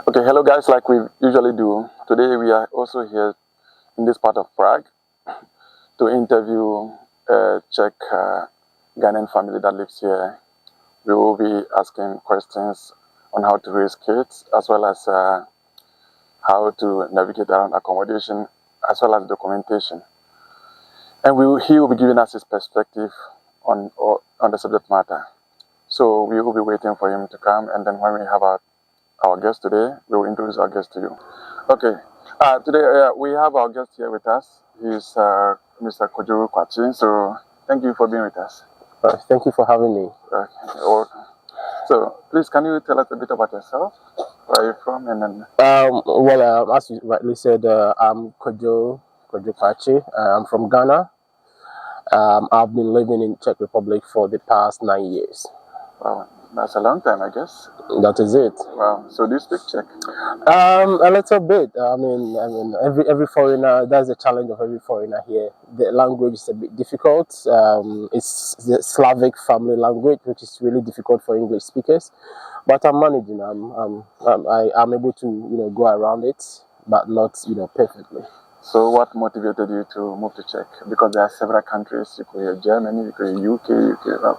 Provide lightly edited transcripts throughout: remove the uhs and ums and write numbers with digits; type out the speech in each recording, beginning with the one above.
Okay, hello guys, like we usually do. Today we are also here in this part of Prague to interview a Czech Ghanaian family that lives here. We will be asking questions on how to raise kids, as well as how to navigate around accommodation, as well as documentation. And he will be giving us his perspective on the subject matter. So we will be waiting for him to come, and then when we have our guest today, we will introduce our guest to you. Okay, today we have our guest here with us. He's Mr. Kwadwo. So thank you for being with us. Thank you for having me. Okay. So please, can you tell us a bit about yourself? Where are you from? And then As you rightly said, I'm Kwadwo. I'm from Ghana. I've been living in Czech Republic for the past 9 years. Wow, that's a long time, I guess. That is it. Wow. So do you speak Czech? A little bit. I mean, every foreigner. That's the challenge of every foreigner here. The language is a bit difficult. It's the Slavic family language, which is really difficult for English speakers. But I'm managing. I'm able to go around it, but not perfectly. So what motivated you to move to Czech? Because there are several countries. You could hear Germany, you could hear UK.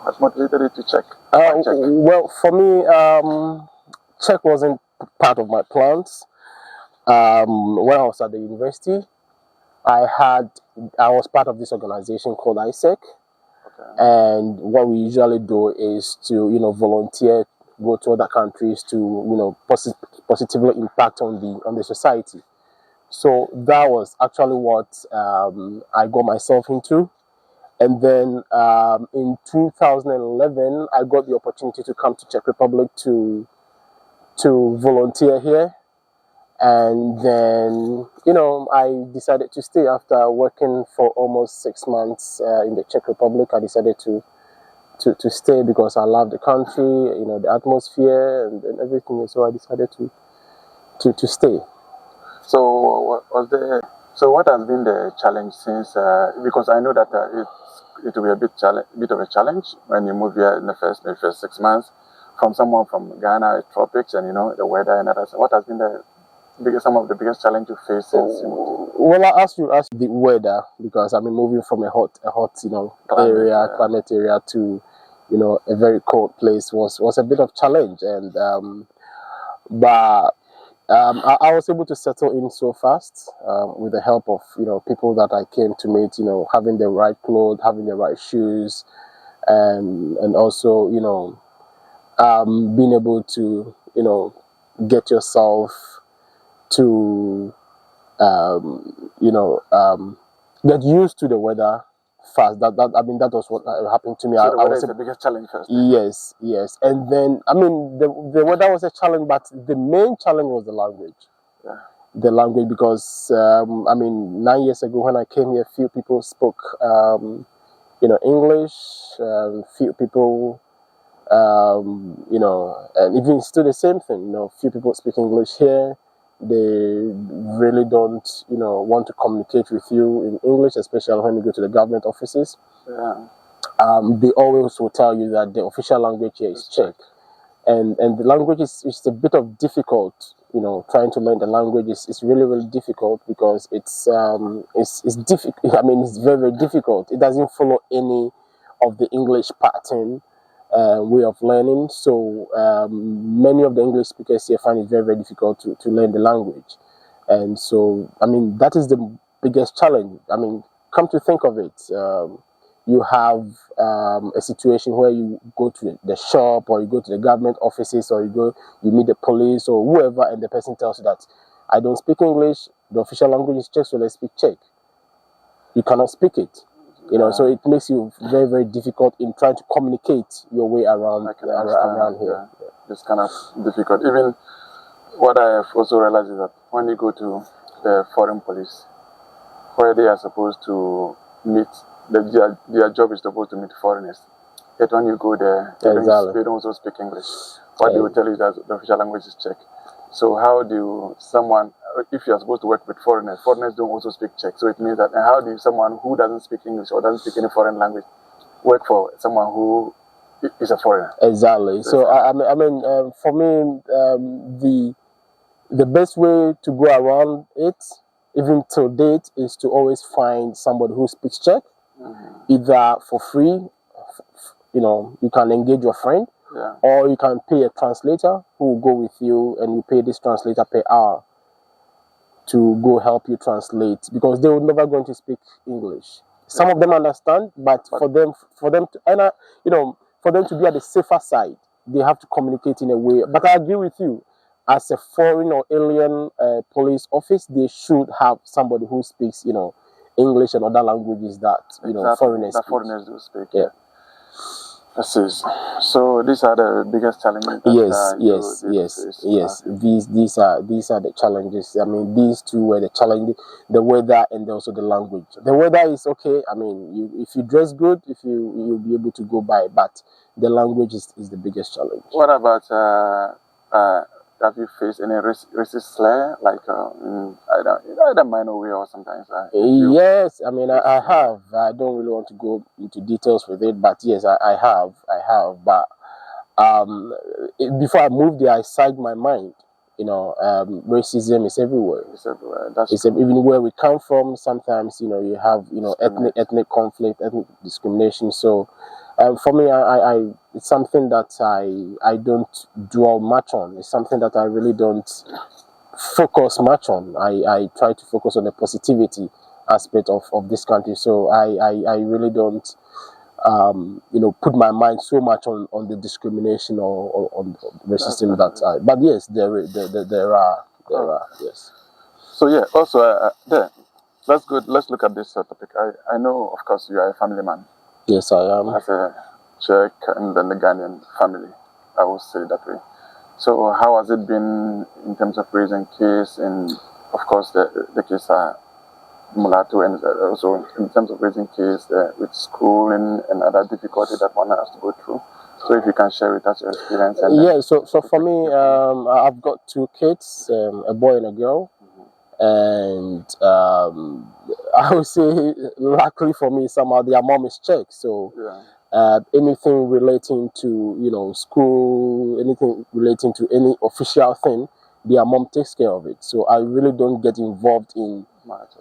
What motivated you to Czech? Well, for me, Czech wasn't part of my plans. When I was at the university, I was part of this organization called ISEC. Okay. And what we usually do is to volunteer, go to other countries to positively impact on the society. So that was actually what I got myself into. And then in 2011, I got the opportunity to come to Czech Republic to volunteer here. And then, I decided to stay after working for almost 6 months in the Czech Republic. I decided to stay because I love the country, the atmosphere and everything. So I decided to stay. So what has been the challenge since? Because I know that it will be a bit of a challenge when you move here in the first 6 months from someone from Ghana, tropics, and the weather and others. What has been some of the biggest challenge you face since? Well, I asked the weather because I'm moving from a hot climate area to a very cold place was a bit of challenge, and I was able to settle in so fast with the help of people that I came to meet. Having the right clothes, having the right shoes, and also being able to get yourself to get used to the weather fast. That was what happened to me. So the weather is the biggest challenge first. Yes, and then the weather was a challenge, but the main challenge was the language. Yeah. The language, because 9 years ago when I came here, few people spoke English. Few people and even still the same thing. Few people speak English here. They really don't, want to communicate with you in English, especially when you go to the government offices. Yeah. They always will tell you that the official language here is Czech, and the language is a bit of difficult. Trying to learn the language is really, really difficult because it's difficult. It's very, very difficult. It doesn't follow any of the English pattern way of learning, so many of the English speakers here find it very, very difficult to learn the language. And so that is the biggest challenge. Come to think of it, you have a situation where you go to the shop, or you go to the government offices, or you meet the police or whoever, and the person tells you that I don't speak English, the official language is Czech, so let's speak Czech. You cannot speak it. So it makes you very, very difficult in trying to communicate your way around here. Yeah. It's kind of difficult. Even what I have also realized is that when you go to the foreign police, where they are supposed to meet, their job is supposed to meet foreigners. Yet when you go there, they don't also speak English. What they will tell you is that the official language is Czech. So how do if you are supposed to work with foreigners don't also speak Czech. So it means that how do someone who doesn't speak English or doesn't speak any foreign language work for someone who is a foreigner? Exactly. So for me, the best way to go around it, even till date, is to always find somebody who speaks Czech, either for free, you can engage your friend, or you can pay a translator who will go with you, and you pay this translator per hour to go help you translate, because they were never going to speak English. Some of them understand, but for them to, and for them to be at the safer side, they have to communicate in a way. But I agree with you. As a foreign or alien police office, they should have somebody who speaks, English and other languages that foreigners that speak. Foreigners do speak. Yeah. So these are the biggest challenges. Yes. These are the challenges. I mean, these two were the challenges: the weather and also the language. The weather is okay. I mean, if you dress good, you'll be able to go by. But the language is the biggest challenge. What about have you faced any racist slur, like either minor way or sometimes? Yes, I mean I have. I don't really want to go into details with it, but yes, I have. But before I moved there, I sagged my mind. Racism is everywhere. It's everywhere. Even where we come from. Sometimes you have ethnic conflict, ethnic discrimination. So for me, it's something that I don't dwell much on. It's something that I really don't focus much on. I try to focus on the positivity aspect of this country. So I really don't put my mind so much on the discrimination or on racism but yes, there are yes. So yeah, also that's good. Let's look at this topic. I know, of course, you are a family man. Yes, I am. As a Czech and then the Ghanaian family, I would say that way. So how has it been in terms of raising kids, and of course the kids are mulatto, and also in terms of raising kids with schooling and other difficulty that one has to go through. So if you can share with us your experience. So for me, I've got two kids, a boy and a girl. And I would say, luckily for me, somehow their mom is Czech. So anything relating to school, anything relating to any official thing, their mom takes care of it. So I really don't get involved in much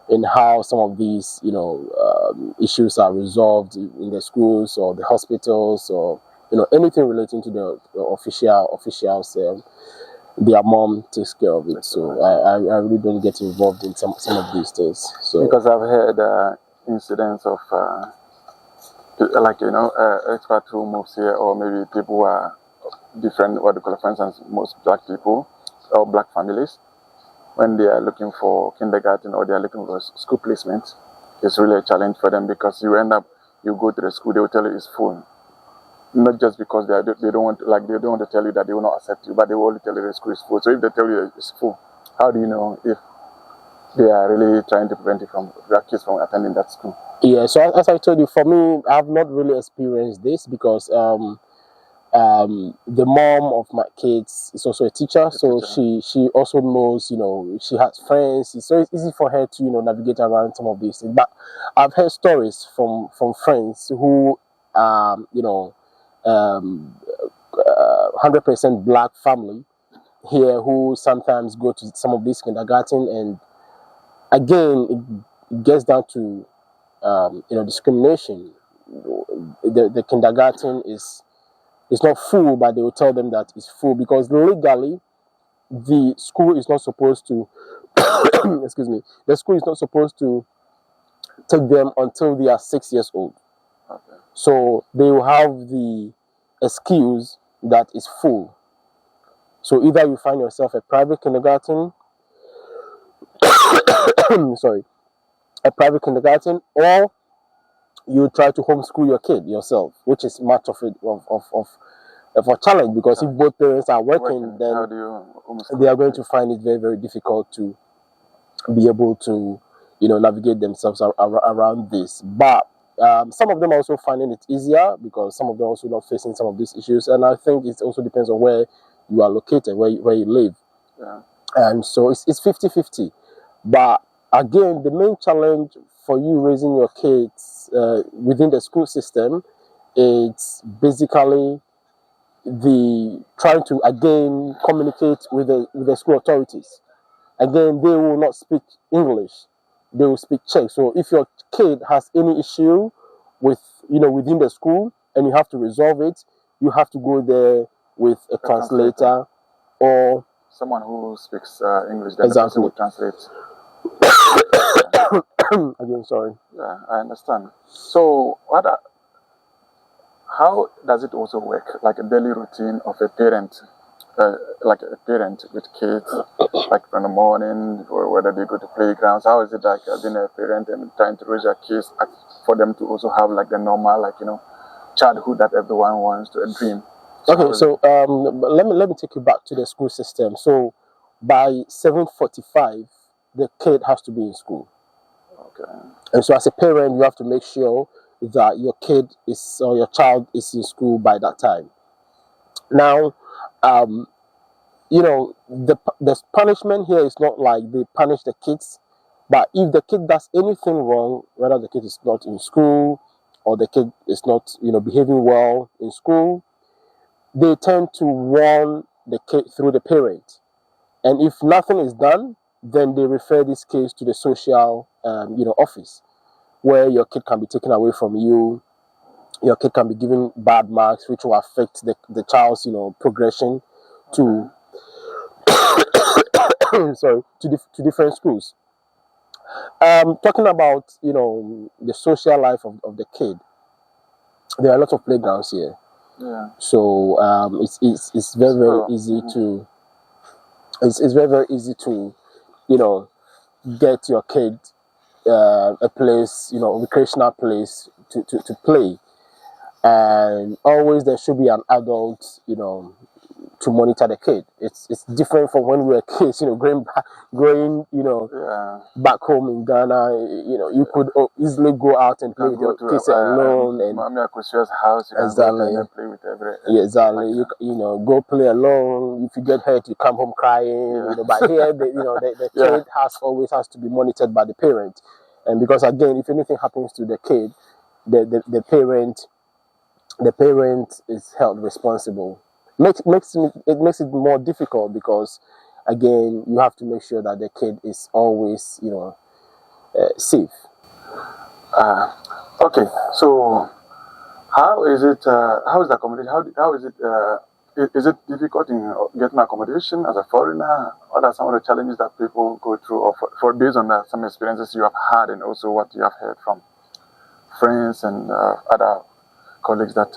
in how some of these issues are resolved in the schools or the hospitals, or anything relating to the officials. Their mom takes care of it, so I really don't get involved in some of these things. So because I've heard incidents of expat who moves here, or maybe people who are different, what they call, for instance, most black people or black families, when they are looking for kindergarten or they are looking for school placement, it's really a challenge for them, because you go to the school, they will tell you it's full. Not just because they don't want to tell you that they will not accept you, but they will only tell you the school is full. So if they tell you it's full, how do you know if they are really trying to prevent your kids from attending that school? Yeah, so as I told you, for me, I've not really experienced this, because the mom of my kids is also a teacher, so she also knows, she has friends, so it's easy for her to navigate around some of these things. But I've heard stories from friends who 100% black family here, who sometimes go to some of these kindergarten, and again it gets down to discrimination. The kindergarten is not full, but they will tell them that it's full because legally the school is not supposed to excuse me, the school is not supposed to take them until they are 6 years old. Okay. So they will have the excuse that is full. So either you find yourself a private kindergarten, a private kindergarten, or you try to homeschool your kid yourself, which is much of a challenge, because if both parents are working, then they are going to find it very, very difficult to be able to navigate themselves around this. But some of them are also finding it easier, because some of them are also not facing some of these issues, and I think it also depends on where you are located, where you live. And so it's 50-50. But again, the main challenge for you raising your kids within the school system, it's basically the trying to again communicate with the school authorities. Again, they will not speak English; they will speak Czech. So if your kid has any issue with within the school and you have to resolve it, you have to go there with a translator or someone who speaks English. Then the person will translate. Again, sorry. Yeah, I understand. So how does it also work? Like a daily routine of a parent, like a parent with kids, like from the morning, or whether they go to playgrounds. How is it like being a parent and trying to raise your kids for them to also have like the normal, like childhood that everyone wants to dream? So let me take you back to the school system. So by 7:45, the kid has to be in school. Okay. And so as a parent, you have to make sure that your kid is or your child is in school by that time. Now, the punishment here is not like they punish the kids, but if the kid does anything wrong, whether the kid is not in school or the kid is not behaving well in school, they tend to warn the kid through the parent. And if nothing is done, then they refer this case to the social office, where your kid can be taken away from you. Your kid can be given bad marks, which will affect the child's progression to to different schools. Talking about the social life of the kid, there are a lot of playgrounds here. Yeah. So it's very easy to it's very easy to get your kid a place, recreational place to play. And always there should be an adult, to monitor the kid. It's different from when we were kids, growing back home in Ghana. You could easily go out and play with your kids alone. And house, exactly. And play with every, exactly. Go play alone. If you get hurt, you come home crying. Yeah. But here, the kid always has to be monitored by the parent. And because again, if anything happens to the kid, the parent is held responsible. Makes it more difficult because again you have to make sure that the kid is always safe. Okay, so how is it? How is the accommodation? How is it? Is it difficult in getting accommodation as a foreigner? What are some of the challenges that people go through, or for based on some experiences you have had, and also what you have heard from friends and other colleagues that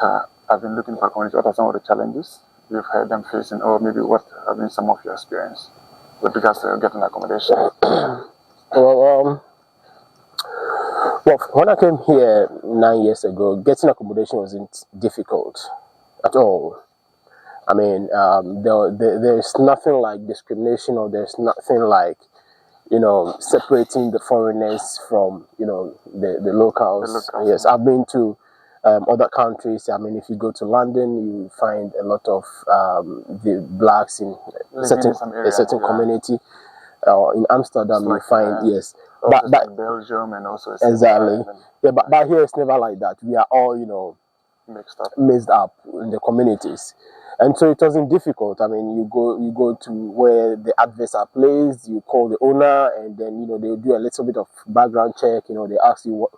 have been looking for accommodation? What are some of the challenges you've heard them facing, or maybe what have been some of your experience with regards to getting accommodation? Well, when I came here 9 years ago, getting accommodation wasn't difficult at all. I mean, there's nothing like discrimination, or there's nothing like separating the foreigners from the locals. Yes, I've been to other countries. I mean, if you go to London, you find a lot of the blacks in a certain community. In Amsterdam, you find yes, but like Belgium and also exactly. Yeah, but here it's never like that. We are all mixed up in the communities. And so it wasn't difficult. I mean, you go to where the adverts are placed, you call the owner, and then they do a little bit of background check. They ask you what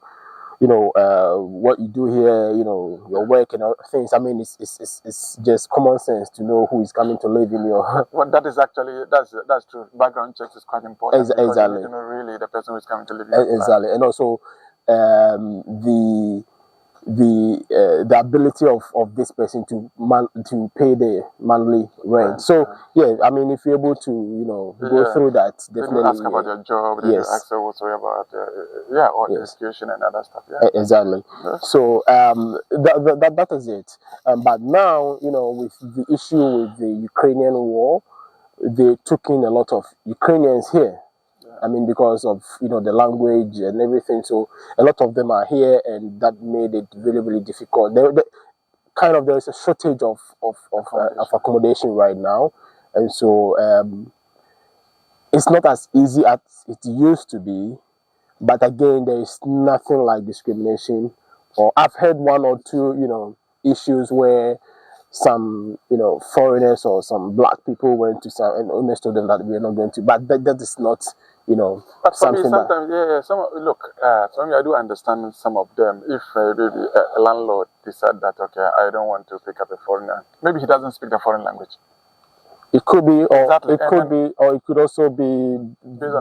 you do here, your work and other things. I mean, it's just common sense to know who is coming to live in your. Well, that is actually that's true. Background checks is quite important. Exactly. You need to know really the person who is coming to live in your exactly, and also the ability of this person to pay the monthly rent. So yeah, I mean, if you're able to go through that, definitely ask about your job. Yes. Ask also about or education and other stuff. Yeah. Exactly. Yes. So that is it. But now with the issue with the Ukrainian war, they took in a lot of Ukrainians here. I mean, because of the language and everything, so a lot of them are here, and that made it really, really difficult. There's a shortage of accommodation right now, and so it's not as easy as it used to be. But again, there is nothing like discrimination. Or I've heard one or two issues where some foreigners or some black people went to some and owners told them that we are not going to. But that is not But for me, something that. sometimes, yeah. For me, I do understand some of them. If maybe a landlord decide that, okay, I don't want to pick up a foreigner, maybe he doesn't speak the foreign language. It could be, or Exactly. it could be, or it could also be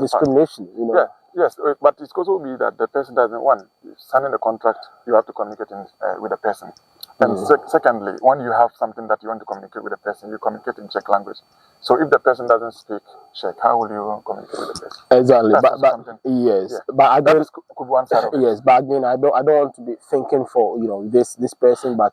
discrimination. Yeah, yes, but it could also be that the person doesn't want. Signing the contract, you have to communicate with the person. And secondly, when you have something that you want to communicate with the person, you communicate in Czech language. So if the person doesn't speak Czech, how will you communicate with the person? Exactly, That's but yes, yeah. but again, could be one side of it. yes, but again, I don't want to be thinking for this person, but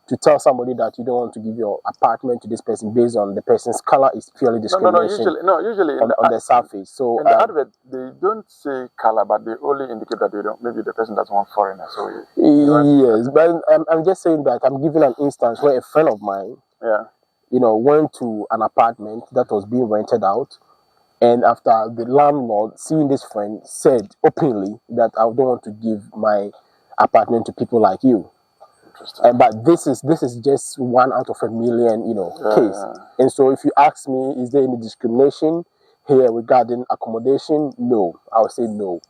to tell somebody that you don't want to give your apartment to this person based on the person's color is purely discrimination. Usually on the surface. So in the advert, they don't say color, but they only indicate that they don't. Maybe the person doesn't want foreigner. So yes, but I'm just saying that I'm giving an instance where a friend of mine, went to an apartment that was being rented out, and after the landlord seeing this friend said openly that I don't want to give my apartment to people like you. But this is just one out of a million, case. And so if you ask me, is there any discrimination here regarding accommodation? No, I would say no.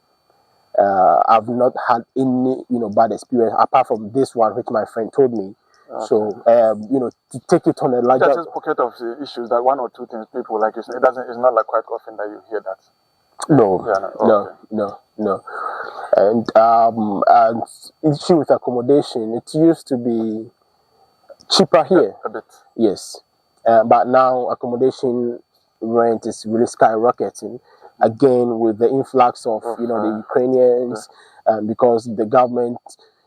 I've not had any, bad experience apart from this one, which my friend told me. Okay. So, to take it on a larger... That's just pocket of issues that one or two things people like you say. It's not like quite often that you hear that. No, no. And issue with accommodation, it used to be cheaper here. A bit. Yes. But now accommodation rent is really skyrocketing. Again, with the influx of, the Ukrainians, because the government,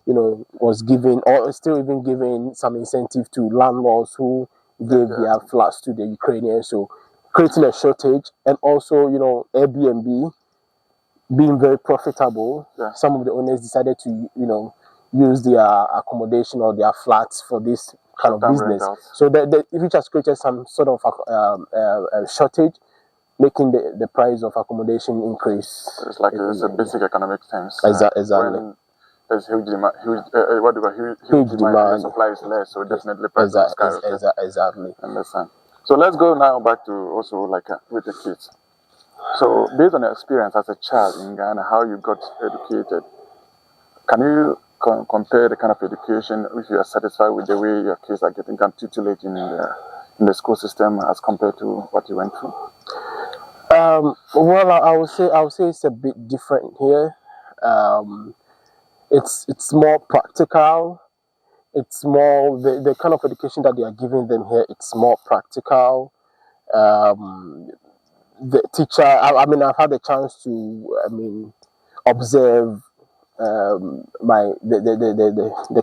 was giving, or still even giving some incentive to landlords who gave their flats to the Ukrainians. So creating a shortage, and also, Airbnb being very profitable. Some of the owners decided to, use their accommodation or their flats for this kind of business. So which has created some sort of shortage, making the price of accommodation increase. It's like it's a basic economic sense. Exactly. When there's huge demand, huge demand, and the supply is less, so definitely prices will skyrocket. Exactly. Understand. So let's go now back to also like with the kids. So based on your experience as a child in Ghana, how you got educated, can you compare the kind of education, if you are satisfied with the way your kids are getting tuteled in the school system as compared to what you went through? Well, I would say it's a bit different here. It's more practical. It's more the kind of education that they are giving them here. It's more practical. The teacher, I've had a chance to, observe the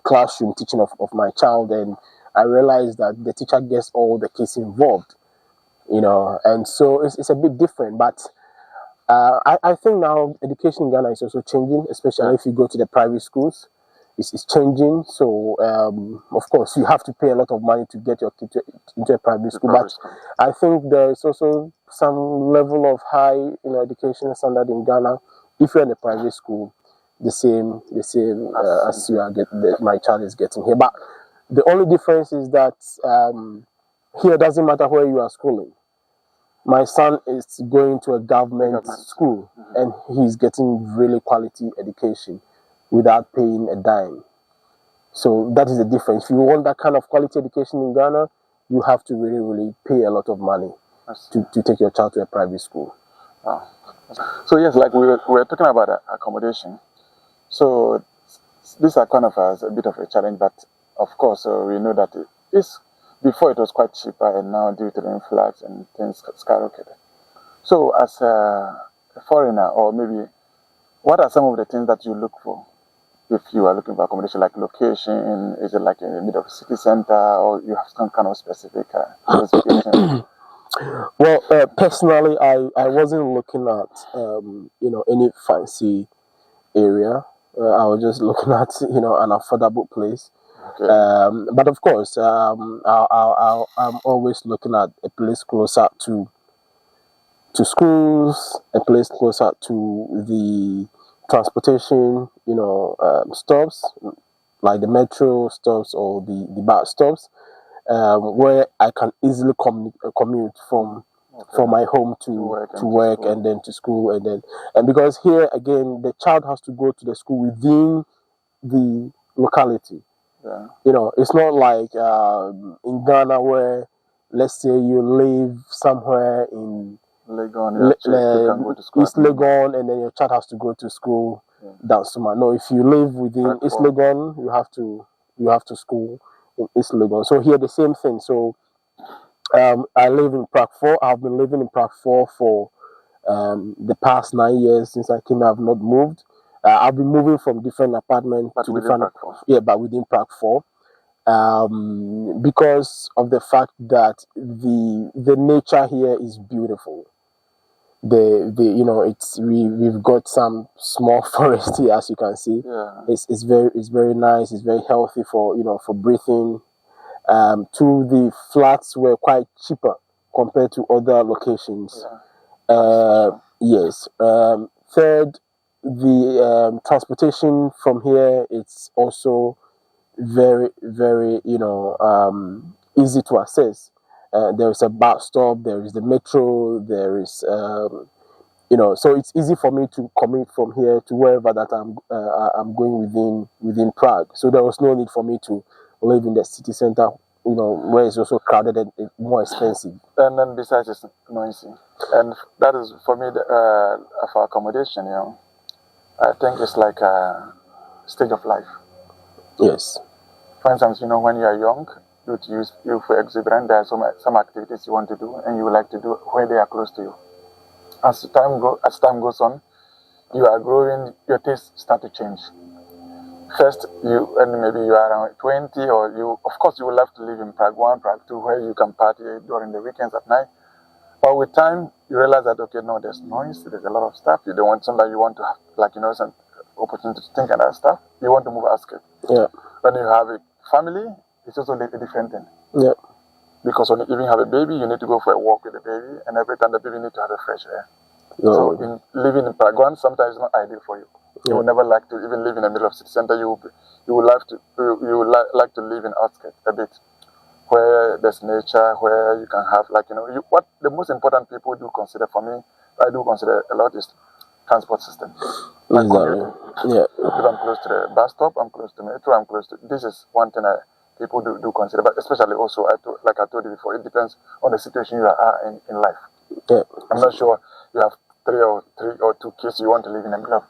classroom teaching of my child, and I realized that the teacher gets all the kids involved, and so it's a bit different. But I think now education in Ghana is also changing, especially if you go to the private schools. It's changing. So of course you have to pay a lot of money to get your kid into a private school. But I think there is also some level of high education standard in Ghana. If you're in a private school, the same as my child is getting here. But the only difference is that here it doesn't matter where you are schooling. My son is going to a government school, and he's getting really quality education without paying a dime. So that is the difference. If you want that kind of quality education in Ghana, you have to really, really pay a lot of money to take your child to a private school. Wow. So yes, like we were talking about accommodation. So these are kind of a bit of a challenge, but of course we know that before it was quite cheaper, and now due to the influx and things skyrocketed. So as a foreigner, or maybe, what are some of the things that you look for if you are looking for accommodation, like location? Is it like in the middle of a city center, or you have some kind of specific specification? Well, personally, I wasn't looking at any fancy area. I was just looking at an affordable place. Okay. But of course, I'm always looking at a place closer to schools, a place closer to the transportation, stops, like the metro stops or the bus stops. where I can easily commute from my home to work and then to school, and because here again the child has to go to the school within the locality. Yeah. It's not like in Ghana where, let's say, you live somewhere in Legon, East Legon, and then your child has to go to school down Suma. No, if you live within East Legon, you have to school in East Legon. So here the same thing. So I live in Prague 4. I've been living in Prague 4 for the past 9 years since I came. I've not moved. I've been moving from different apartments to different. But within Prague 4, because of the fact that the nature here is beautiful. We've got some small forest here, as you can see. Yeah. It's very nice. It's very healthy for breathing. Two, the flats were quite cheaper compared to other locations. Yeah. Yes. Third, the transportation from here, it's also very, very easy to access. There is a bus stop, there is the metro, there is so it's easy for me to commute from here to wherever that I'm going within Prague. So there was no need for me to live in the city center, where it's also crowded and more expensive. And then besides, it's noisy, and that is for me for accommodation. I think it's like a stage of life. Yes. For instance, when you are young, you for exuberant. There are some activities you want to do, and you would like to do where they are close to you. As time goes on, you are growing. Your tastes start to change. First, maybe you are around 20, or of course, you will love to live in Prague 1, Prague 2, where you can party during the weekends at night. But with time, you realize that, okay, no, there's noise, there's a lot of stuff. You don't want somebody you want to have, some opportunity to think and that stuff. You want to move outskirts. Yeah. When you have a family, it's also a different thing. Yeah. Because when you even have a baby, you need to go for a walk with the baby, and every time the baby needs to have a fresh air. No. So living in Prague 1 sometimes is not ideal for you. You would never like to even live in the middle of city center. You would like to live in outskirts a bit, where there's nature, where you can have what the most important people do consider for me. I do consider a lot is transport system. Exactly. Yeah. If I'm close to the bus stop, I'm close to metro, this is one thing people do consider, but especially also like I told you before, it depends on the situation you are in life. Yeah. I'm not sure you have three or two kids you want to live in the middle of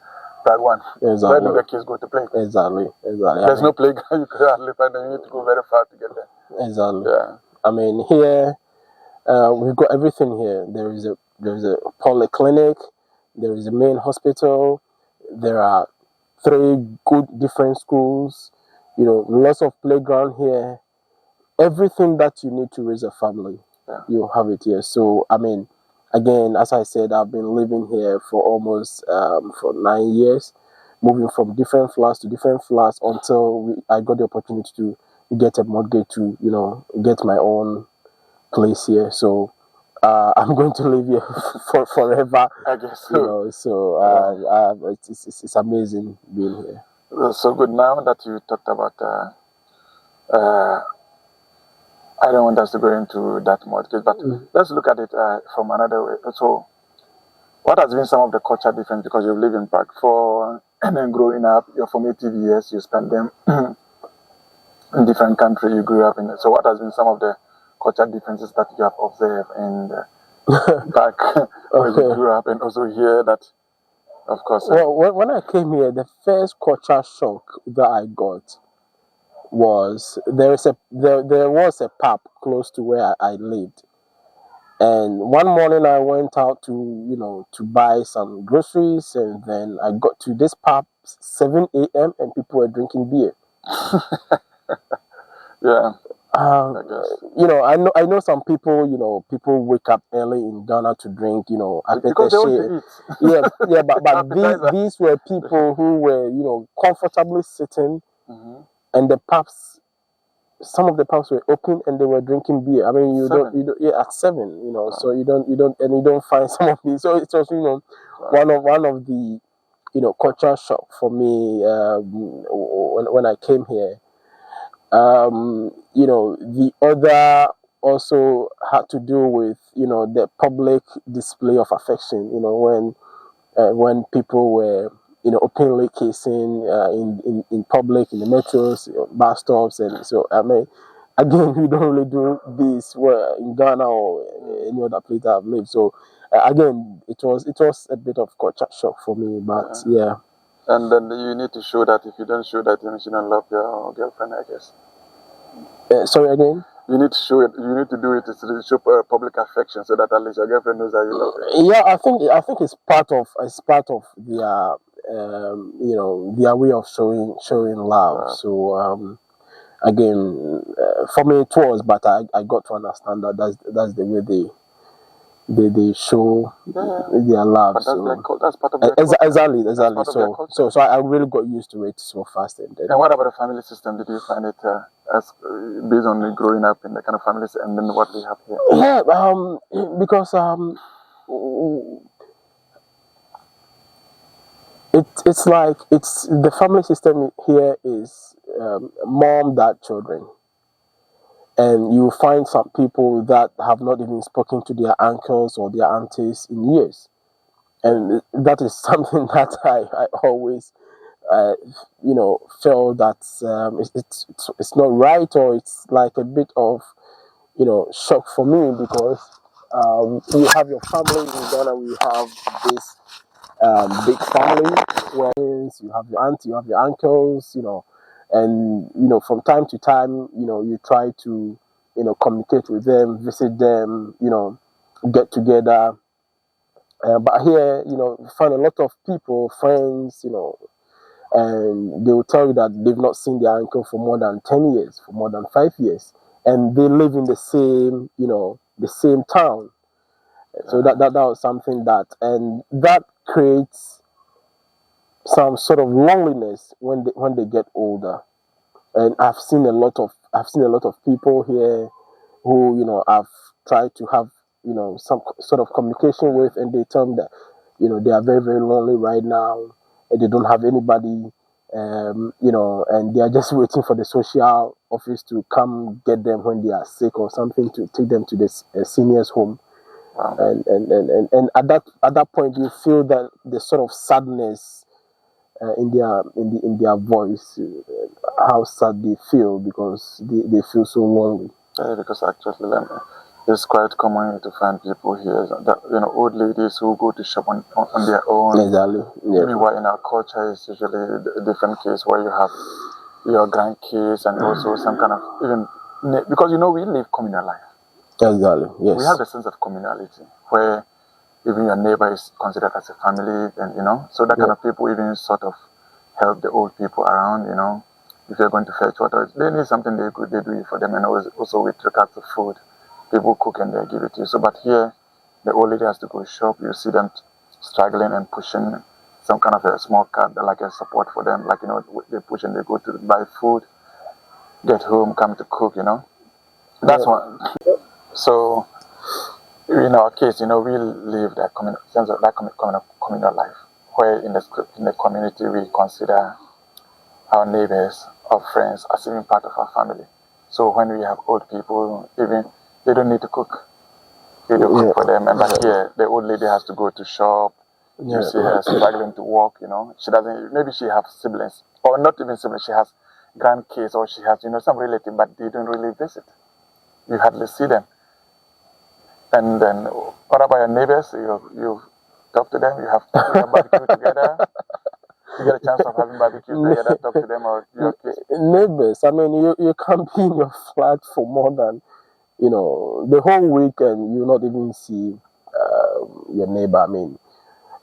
Prague 1. Exactly. Where do the kids go to play? Exactly. There's no playground you can hardly find, and you need to go very far to get there. Exactly. Yeah. I mean, here we've got everything here. There's a polyclinic, there is a main hospital, there are 3 good different schools, lots of playground here. Everything that you need to raise a family, you have it here. So I mean, again, as I said, I've been living here for almost for 9 years, moving from different flats to different flats until I got the opportunity to get a mortgage to get my own place here. So I'm going to live here for forever. I guess so. It's amazing being here. So good. Now that you talked about, I don't want us to go into that mortgage, but let's look at it from another way. So, what has been some of the culture difference, because you've lived in Prague and then growing up, your formative years, you spent them in different countries you grew up in. So, what has been some of the culture differences that you have observed in back where you grew up, and also here that, of course. Well, when I came here, the first culture shock that I got was there was a pub close to where I lived, and one morning I went out to buy some groceries, and then I got to this pub 7 a.m. and people were drinking beer. Yeah. I guess. I know some people. People wake up early in Ghana to drink. Because they want to eat. Yeah. But these were people who were comfortably sitting, and the pubs. Some of the pubs were open and they were drinking beer. I mean, at 7. Wow. So you don't find some of these. So it's also wow. one of the culture shock for me when I came here. The other also had to do with the public display of affection. When people were openly kissing in public, in the metros, bus stops, and so I mean, again, we don't really do this where in Ghana or any other place that I've lived. So again, it was a bit of culture shock for me, but yeah. And then you need to show that. If you don't show that, then you don't love your girlfriend, I guess. Sorry again. You need to show it. You need to do it to show public affection, so that at least your girlfriend knows that you love her. Yeah, I think it's part of their their way of showing love. So again, for me it was, but I got to understand that that's the way they show their love. But So that's part of their culture. exactly. Part of their culture. So I really got used to it so fast. And what about the family system? Did you find it as based on growing up in the kind of families and then what we have here? Yeah, because it's like the family system here is mom, dad, children. And you find some people that have not even spoken to their uncles or their aunties in years. And that is something that I always, feel that it's not right, or it's like a bit of, shock for me, because you have your family in Ghana, we have this big family where you have your auntie, you have your uncles, and from time to time, you try to communicate with them, visit them, get together. But here, you find a lot of people, friends, and they will tell you that they've not seen their uncle for more than 10 years, for more than 5 years, and they live in the same town. So that was something that creates some sort of loneliness when they get older. And I've seen a lot of people here who I've tried to have some sort of communication with, and they tell me that they are very, very lonely right now, and they don't have anybody, and they are just waiting for the social office to come get them when they are sick or something, to take them to the seniors home. Wow. And at that point you feel that the sort of sadness in their voice, how sad they feel, because they feel so lonely. Because actually, it's quite common to find people here that old ladies who go to shop on their own. Exactly. Yeah. Meanwhile, in our culture, it's usually a different case where you have your grandkids and also some kind of because we live communal life. Exactly. Yes. We have the sense of communality where even your neighbor is considered as a family, and so that kind of people even sort of help the old people around. If you're going to fetch water, they need something, they do it for them. And also with regard to food, people cook and they give it to you. So, but here, the old lady has to go shop. You see them struggling and pushing some kind of a small cart, like a support for them. Like they push and they go to buy food, get home, come to cook. That's one. So, in our case, we live that sense of that communal life, where in the community we consider our neighbors or friends as even part of our family. So when we have old people, even they don't need to cook. We do cook for them. And but here, the old lady has to go to shop. You see her struggling to walk. She doesn't. Maybe she has siblings, or not even siblings. She has grandkids, or she has some relative, but they don't really visit. You hardly see them. And then, what about your neighbors? You talk to them. You have barbecue together. You get a chance of having barbecue together. Talk to them or your kids. Neighbors. I mean, you can't be in your flat for more than the whole week, and you not even see your neighbor. I mean,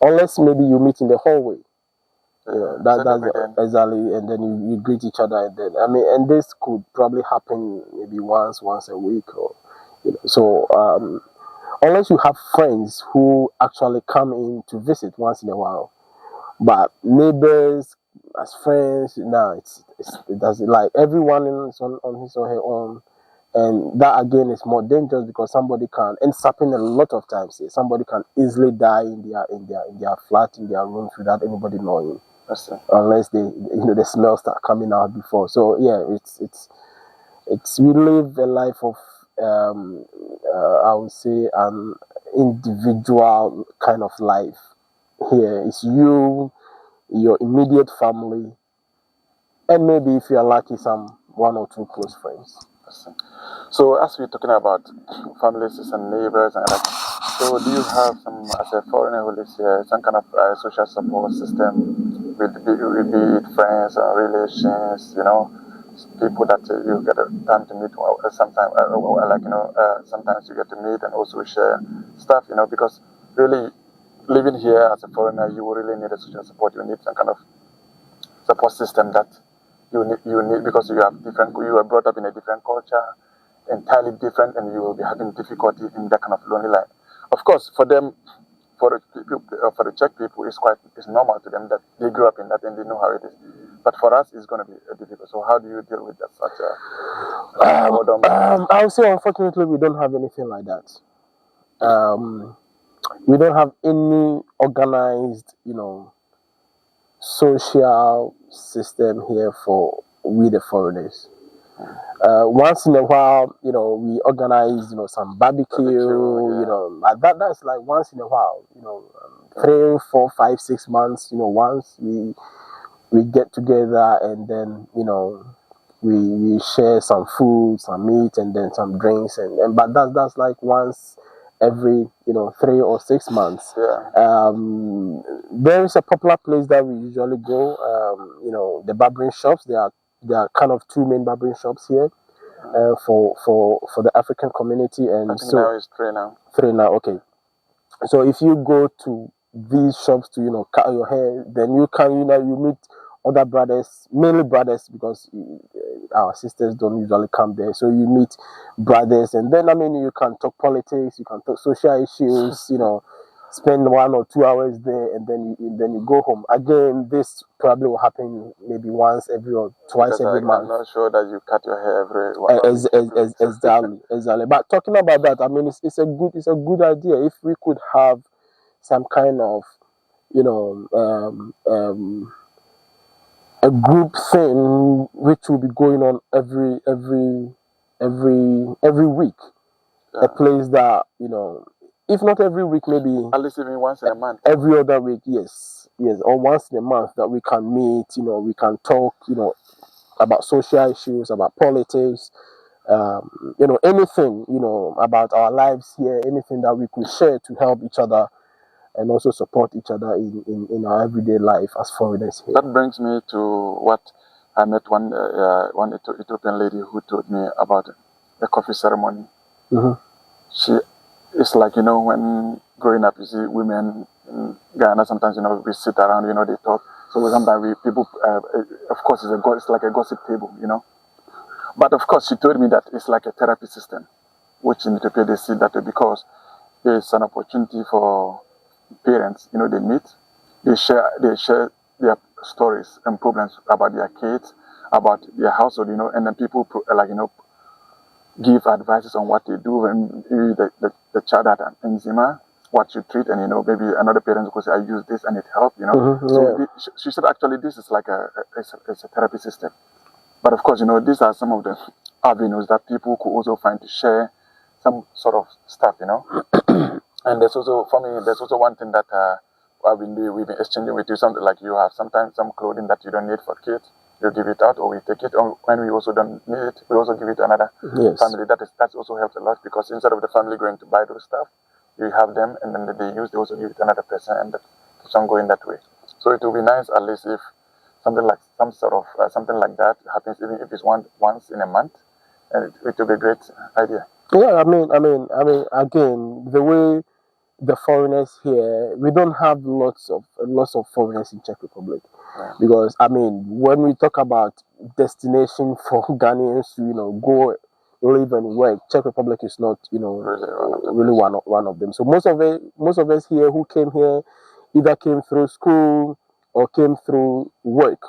unless maybe you meet in the hallway. That's exactly, and then you greet each other, and then and this could probably happen maybe once a week, or so. Unless you have friends who actually come in to visit once in a while, but neighbors as friends, it doesn't, like everyone is on his or her own, and that again is more dangerous because somebody can, and it's happening a lot of times here, somebody can easily die in their flat, in their rooms, without anybody knowing. Unless the smell start coming out before. So yeah, we live a life of I would say an individual kind of life. Here it's you, your immediate family, and maybe if you are lucky, some one or two close friends. So as we're talking about families and neighbors and like, so do you have some, as a foreigner who lives here, some kind of social support system with be it friends or relations, people that you get a time to meet sometimes, sometimes you get to meet and also share stuff, because really living here as a foreigner, you will really need a social support. You need some kind of support system that you need because you are brought up in a different culture, entirely different, and you will be having difficulty in that kind of lonely life. Of course, for them, for the Czech people, it's normal to them that they grew up in that and they know how it is. But for us, it's going to be difficult. So how do you deal with that? I would say, unfortunately, we don't have anything like that. We don't have any organized, social system here for we the foreigners. Once in a while, we organize, some barbecue, that's like once in a while, 3, 4, 5, 6 months, once we get together and then, we share some food, some meat, and then some drinks, but that's like once every 3 or 6 months. Yeah. There is a popular place that we usually go. The barbering shops. There are kind of 2 main barbering shops here for the African community, and I think now it's 3 now. 3 now. Okay. So if you go to these shops to cut your hair, then you can you meet other brothers, mainly brothers, because our sisters don't usually come there. So you meet brothers, and then you can talk politics, you can talk social issues, spend 1 or 2 hours there, and then you go home. Again, this probably will happen maybe once every or twice every month. I'm not sure that you cut your hair every exactly. But talking about that, it's a good idea if we could have some kind of a group thing which will be going on every week. Yeah. A place that if not every week, maybe at least even once in a month. Every other week, yes, or once in a month that we can meet. We can talk. About social issues, about politics. Anything. About our lives here. Anything that we could share to help each other. And also support each other in our everyday life as foreigners here. That brings me to what I met one Ethiopian lady who told me about the coffee ceremony. Mm-hmm. It's like, when growing up, you see women in Ghana, sometimes, we sit around, they talk. So sometimes people, of course, it's like a gossip table, But of course, she told me that it's like a therapy system, which in Ethiopia they see that because it's an opportunity for parents, they meet, they share their stories and problems about their kids, about their household, and then people give advices on what they do when the child had an eczema, what you treat, and maybe another parent will say, I use this and it helped, Mm-hmm, So she said actually this is like it's a therapy system. But of course, these are some of the avenues that people could also find to share some sort of stuff, And there's also, for me, there's also one thing that we've been exchanging with you, something like you have sometimes some clothing that you don't need for kids, you give it out, or we take it, or when we also don't need it, we also give it to another family. That's also helps a lot, because instead of the family going to buy those stuff, you have them, and then they also give it to another person, and that keeps on going that way. So it will be nice, at least, if something like that happens, even if it's once in a month, and it will be a great idea. Yeah, again, the way the foreigners here, we don't have lots of foreigners in Czech Republic. Yeah. Because when we talk about destination for Ghanaians to go live and work, Czech Republic is not really one of them. So most of us here who came here either came through school or came through work.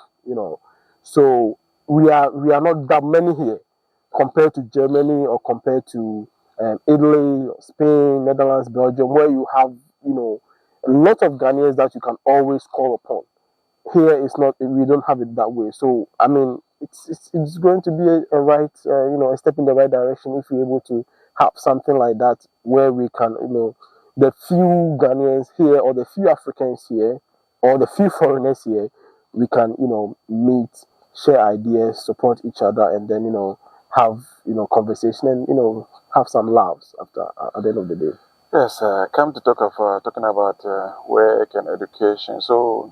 So we are not that many here compared to Germany or compared to Italy, Spain, Netherlands, Belgium, where you have a lot of Ghanaians that you can always call upon. Here it's not. We don't have it that way. So it's going to be a right, a step in the right direction if we're able to have something like that where we can, the few Ghanaians here or the few Africans here or the few foreigners here, we can, meet, share ideas, support each other, and then, have, conversation and, have some laughs after at the end of the day. Yes, come to talk of talking about work and education. So,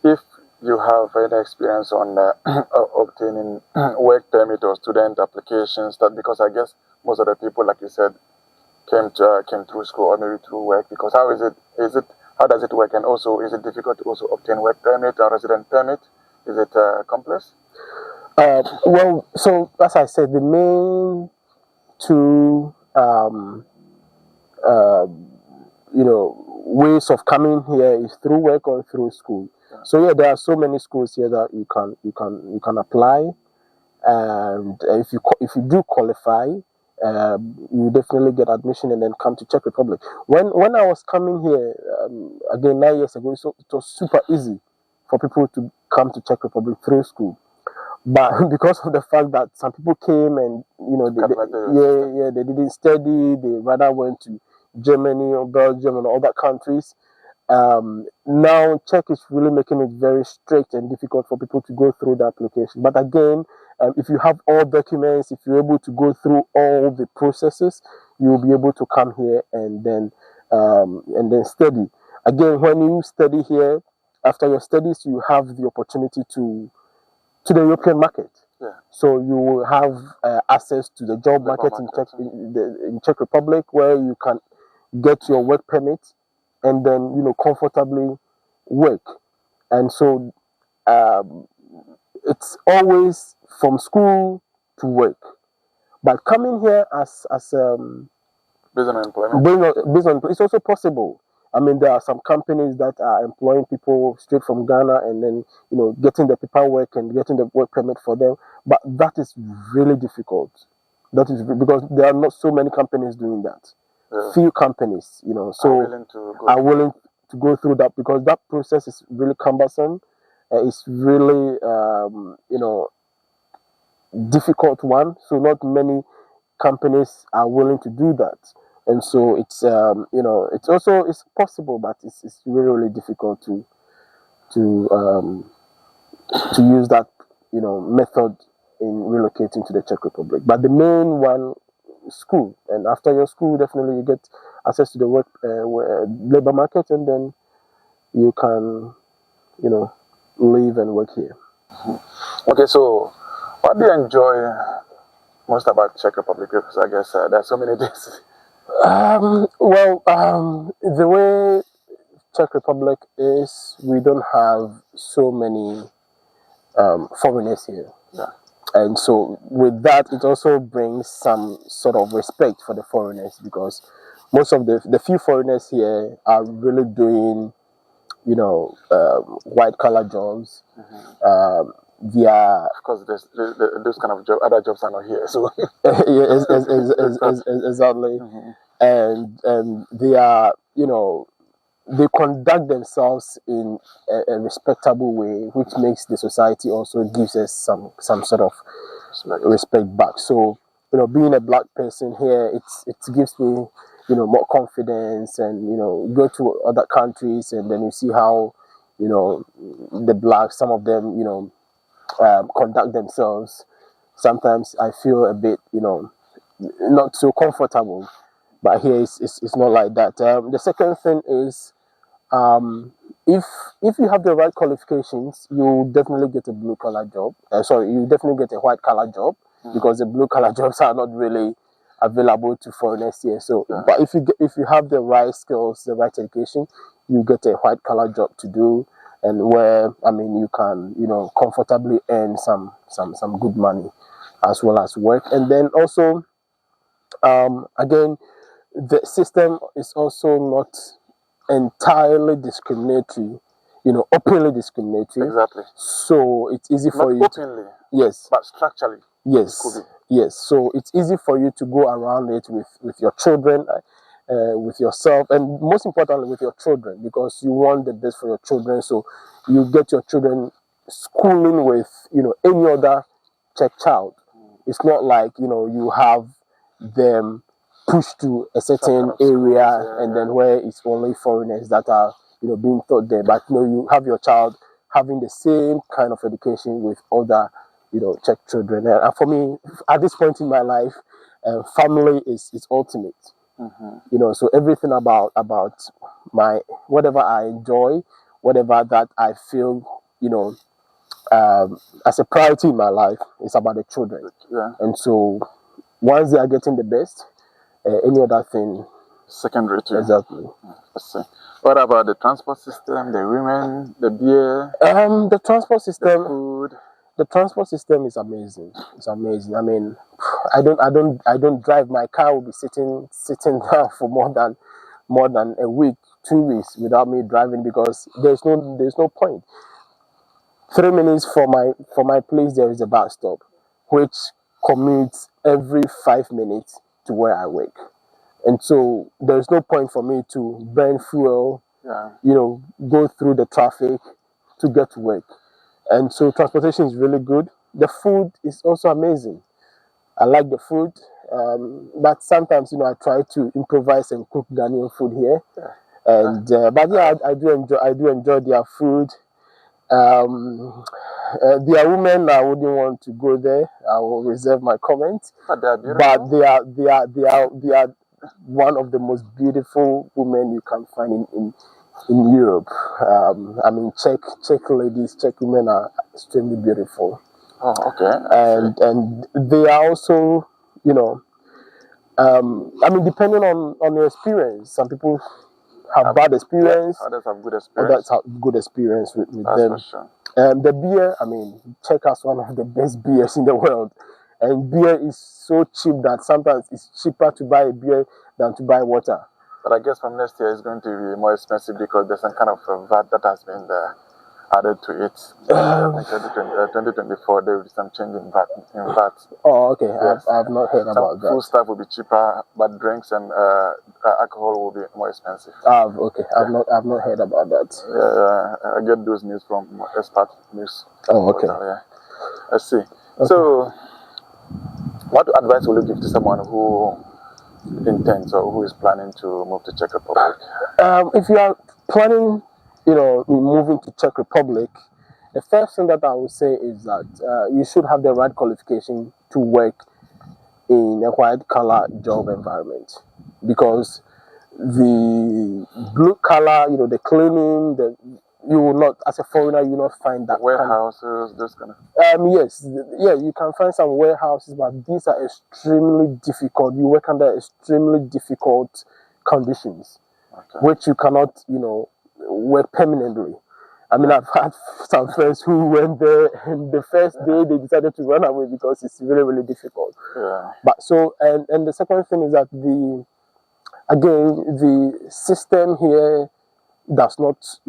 if you have any experience on obtaining work permit or student applications, that because I guess most of the people, like you said, came through school or maybe through work. Because how how does it work? And also, is it difficult to also obtain work permit or resident permit? Is it complex? Well, so as I said, the main two ways of coming here is through work or through school. Yeah. So yeah, there are so many schools here that you can apply, and if you do qualify, you definitely get admission and then come to Czech Republic. When I was coming here again 9 years ago, so it was super easy for people to come to Czech Republic through school. But because of the fact that some people came and they didn't study, they rather went to Germany or Belgium and other countries. Now Czech is really making it very strict and difficult for people to go through the application. But again, if you have all documents, if you're able to go through all the processes, you will be able to come here and then study. Again, when you study here, after your studies, you have the opportunity to the European market. Yeah. So you will have access to the job market in Czech Republic, where you can get your work permit and then comfortably work. And so it's always from school to work. But coming here as based on employment, it's also possible. I mean, there are some companies that are employing people straight from Ghana and then, getting the paperwork and getting the work permit for them. But that is really difficult. That is because there are not so many companies doing that. Yeah. Few companies, are willing to go through that, because that process is really cumbersome. It's really, difficult one. So not many companies are willing to do that. And so it's it's possible, but it's really, really difficult to use that method in relocating to the Czech Republic. But the main one is school, and after your school, definitely you get access to the work labor market, and then you can live and work here. Okay, so what do you enjoy most about Czech Republic? Because I guess there's so many things. The way Czech Republic is, we don't have so many foreigners here. Yeah. And so with that, it also brings some sort of respect for the foreigners, because most of the few foreigners here are really doing, white collar jobs. Mm-hmm. Of course, those kind of other jobs are not here. So exactly. Mm-hmm. And they are, they conduct themselves in a respectable way, which makes the society also gives us some sort of respect back. So, being a black person here, it gives me, more confidence, and, go to other countries and then you see how, the blacks, some of them, conduct themselves. Sometimes I feel a bit, not so comfortable. But here it's not like that. The second thing is, if you have the right qualifications, you definitely get a blue collar job. You definitely get a white collar job, because the blue collar jobs are not really available to foreigners here. So, but if you have the right skills, the right education, you get a white collar job to do, and where you can comfortably earn some good money, as well as work. And then also, again, the system is also not entirely discriminatory, openly discriminatory. Exactly. So it's easy for you. Openly. Yes. But structurally. Yes. Yes. So it's easy for you to go around it with your children, with yourself, and most importantly with your children, because you want the best for your children. So you get your children schooling with any other Czech child. It's not like, you have them pushed to a certain area and then where it's only foreigners that are, being taught there. But you have your child having the same kind of education with other, Czech children. And for me, at this point in my life, family is ultimate. So everything about my whatever I enjoy, whatever that I feel, as a priority in my life, is about the children. Yeah. And so once they are getting the best, any other thing secondary to exactly. Let's see. What about the transport system, the women, the beer? The transport system, the food. The transport system is amazing. It's amazing. I mean, I don't drive. My car will be sitting down for more than a week, 2 weeks without me driving because there's no point. 3 minutes for my place there is a bus stop, which commutes every 5 minutes to where I work, and so there's no point for me to burn fuel. Yeah. Go through the traffic to get to work. And so transportation is really good. The food is also amazing. I like the food, but sometimes I try to improvise and cook Ghanaian food here. And but yeah, I do enjoy their food. Their women, I wouldn't want to go there. I will reserve my comment. But they are one of the most beautiful women you can find in Europe. I mean, Czech ladies, Czech women are extremely beautiful. Oh, okay. And they are also, I mean, depending on your experience, some people have bad experience. Others have good experience. Others have good experience with That's them. For sure. The beer, I mean, Czech has one of the best beers in the world. And beer is so cheap that sometimes it's cheaper to buy a beer than to buy water. But I guess from next year it's going to be more expensive because there's some kind of VAT that has been added to it. In 2024 there will be some change in VAT. Oh, okay. Yes. I've not heard about that. Food stuff will be cheaper, but drinks and alcohol will be more expensive. Okay. I've not heard about that. Yeah, I get those news from Expert News. Oh, okay. Yeah. Let's see. Okay. So, what advice will you give to someone who intends or who is planning to move to Czech Republic? If you are planning, moving to Czech Republic, the first thing that I would say is that you should have the right qualification to work in a white-collar job environment, because the blue-collar, the cleaning, you will not, as a foreigner, you will not find that warehouses, those kind of. Yes, you can find some warehouses, but these are extremely difficult. You work under extremely difficult conditions, which you cannot, work permanently. I mean, I've had some friends who went there, and the first day they decided to run away because it's really, really difficult. Yeah. But so, and the second thing is that the system here does not,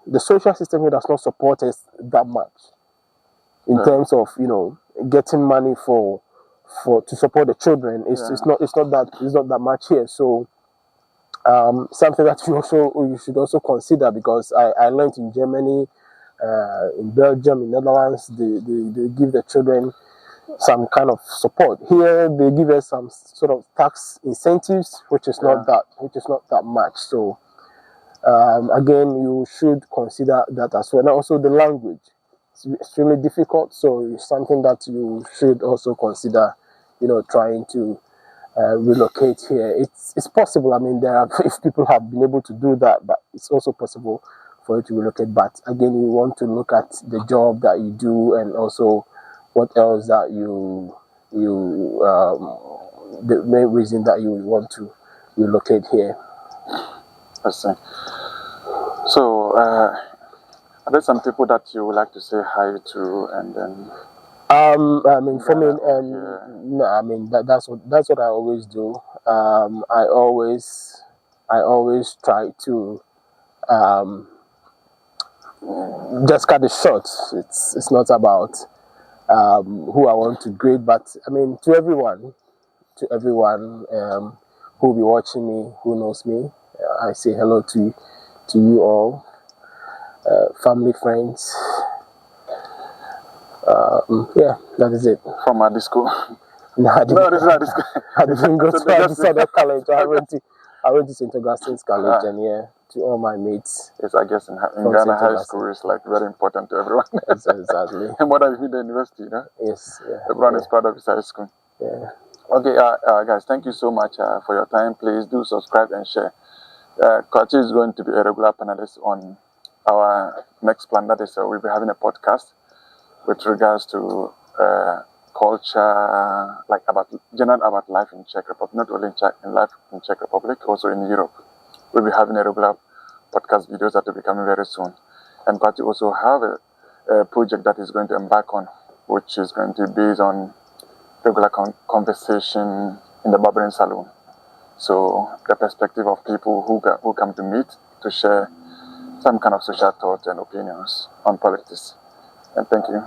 the social system here does not support us that much in terms of, getting money to support the children. It's not that much here. So something that you should also consider, because I learned in Germany, in Belgium, in Netherlands, they give the children some kind of support. Here they give us some sort of tax incentives, which is not that much. So again, you should consider that as well. And also the language, it's extremely difficult, so it's something that you should also consider, trying to relocate here. It's possible. I mean, if people have been able to do that, but it's also possible for you to relocate. But again, you want to look at the job that you do, and also what else that the main reason that you want to relocate here. I see. So, are there some people that you would like to say hi to, and then? I mean, for me, no, I mean that's what I always do. I always try to just cut it short. It's not about who I want to greet, but I mean to everyone who will be watching me, who knows me, I say hello to you all, family, friends. Yeah, that is it. From the school? No, I didn't, No, this is not the school. I didn't go So to they just- other college. I went to St. Augustine's College, and yeah, to all my mates. Yes, I guess in From Ghana, St. high Augustine. school is like very important to everyone. Exactly. And more than even the university, you know? Yes. Yeah. Everyone is proud of his high school. Yeah. Okay, guys, thank you so much for your time. Please do subscribe and share. Kwadwo is going to be a regular panelist on our next plan. That is, we'll be having a podcast with regards to culture, like general about life in Czech Republic, not only in life in Czech Republic, also in Europe. We'll be having a regular podcast videos that will be coming very soon. And Kwadwo also have a project that is going to embark on, which is going to be based on regular conversation in the barbering salon. So the perspective of people who come to meet to share some kind of social thoughts and opinions on politics. And thank you.